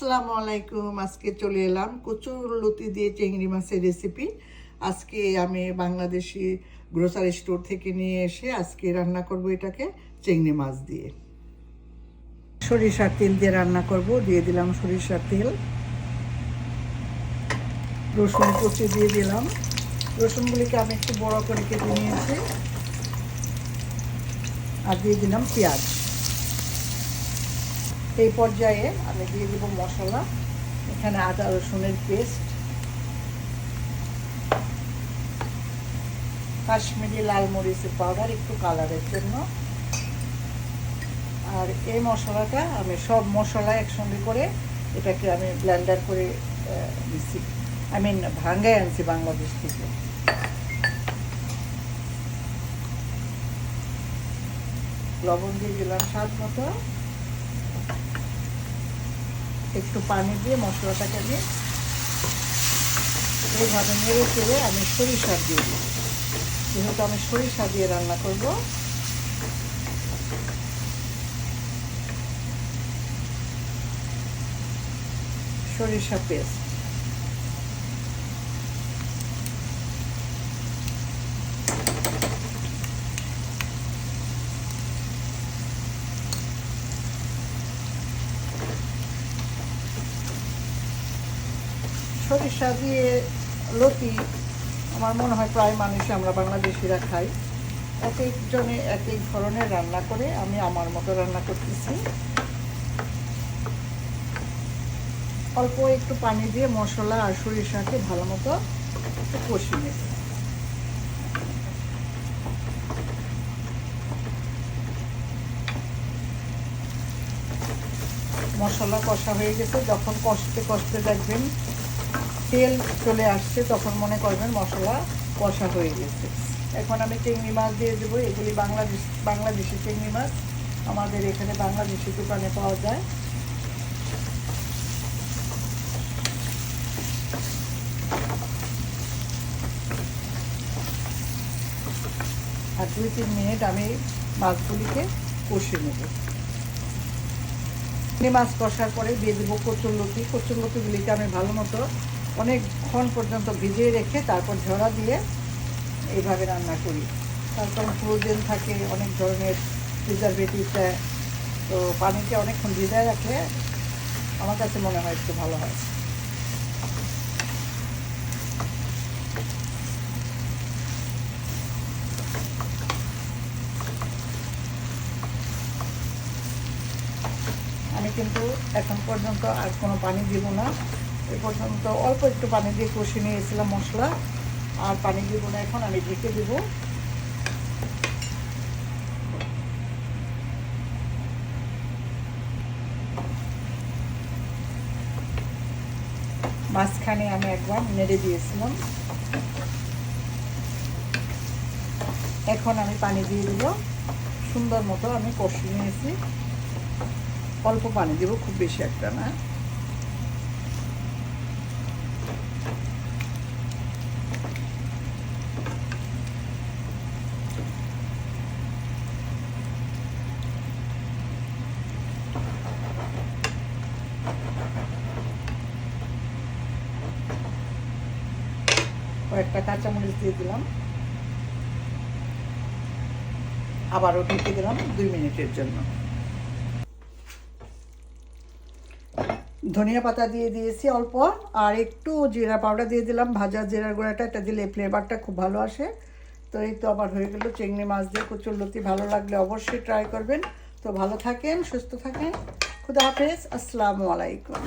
আসসালামু আলাইকুম। আজকে চলে এলাম কচুর লতি দিয়ে চিংড়ি মাছের রেসিপি। আজকে আমি বাংলাদেশি গ্রোসারি স্টোর থেকে নিয়ে এসে আজকে রান্না করব এটাকে চিংড়ি মাছ দিয়ে। সরিষার তেল দিয়ে রান্না করব। দিয়ে দিলাম সরিষার তেল, রসুন কুচি দিয়ে দিলাম। রসুনগুলিকে আমি একটু বড় করে কেটে নিয়েছি। আর দিয়ে দিলাম পেঁয়াজ। এই পর্যায়ে আমি দিয়ে দেব মশলা। এখানে আদা রসুনের পেস্ট, কাশ্মীরি লাল মরিচের পাউডার একটু কালারের জন্য। আর এই মশলাটা আমি সব মশলা একসঙ্গে করে এটাকে আমি ব্লেন্ডার করে দিচ্ছি। ভাঙ্গায় আনছি বাংলাদেশ থেকে। লবণ দিয়ে দিলাম স্বাদ মতো। একটু পানি দিয়ে মশলাটাকে আমি এইভাবে নেড়ে চেড়ে আমি সরিষা দিয়ে দিই। যেহেতু আমি সরিষা দিয়ে রান্না করব, সরিষা পেস্ট। সরিষা দিয়ে লতি আমার মনে হয় প্রায় মানুষই আমরা বাংলাদেশিরা খাই। এক একজনে এক এক ধরনের রান্না করে, আমি আমার মতো রান্না করতেছি। অল্প একটু পানি দিয়ে মশলা আর সরিষাকে ভালো মতো একটু কষিয়ে নেব। মশলা কষা হয়ে গেছে। যখন কষতে কষতে দেখবেন তেল চলে আসছে, তখন মনে করবেন মশলা কষা হয়ে গেছে। এখন আমি চিংড়ি মাছ দিয়ে দেবো। এগুলি বাংলাদেশি চিংড়ি মাছ, আমাদের এখানে বাংলাদেশি দোকানে পাওয়া যায়। আর 2-3 মিনিট আমি মাছগুলিকে কষিয়ে নেব। চিংড়ি মাছ কষার পরে দিয়ে দেবো কচুরলতি। কচুরলতিগুলিকে আমি ভালো মতো অনেকক্ষণ পর্যন্ত ভিজিয়ে রেখে তারপর ঝরা দিয়ে এইভাবে রান্না করি। তারপর ফ্রোজেন থাকে অনেক ধরনের প্রিজারভেটিভ দেয়, তো পানিতে অনেকক্ষণ ভিজায় রাখলে আমার কাছে মনে হয় একটু ভালো হয়। আমি কিন্তু এখন পর্যন্ত আর কোনো পানি দিব না। এ পর্যন্ত অল্প একটু পানি দিয়ে কষিয়ে নিয়েছিলাম মশলা, আর পানি দিব না। এখন আমি ঢেকে দেব। মাঝখানে আমি একবার নেড়ে দিয়েছিলাম। এখন আমি পানি দিয়ে দেব। সুন্দর মতো আমি কষিয়ে নিয়েছি। অল্প পানি দেব, খুব বেশি একটা না। কয়েকটা কাঁচামরিচ দিয়ে দিলাম। আবারও ঢেকে দিলাম 2 মিনিটের জন্য। ধনিয়া পাতা দিয়ে দিয়েছি অল্প, আর একটু জিরা পাউডার দিয়ে দিলাম। ভাজা জিরার গুঁড়াটা, এটা দিলে ফ্লেভারটা খুব ভালো আসে। তো এই তো আবার হয়ে গেল চিংড়ি মাছ দিয়ে কচুরলতি। ভালো লাগলে অবশ্যই ট্রাই করবেন। তো ভালো থাকেন, সুস্থ থাকেন। খুদা হাফেজ। আসসালামু আলাইকুম।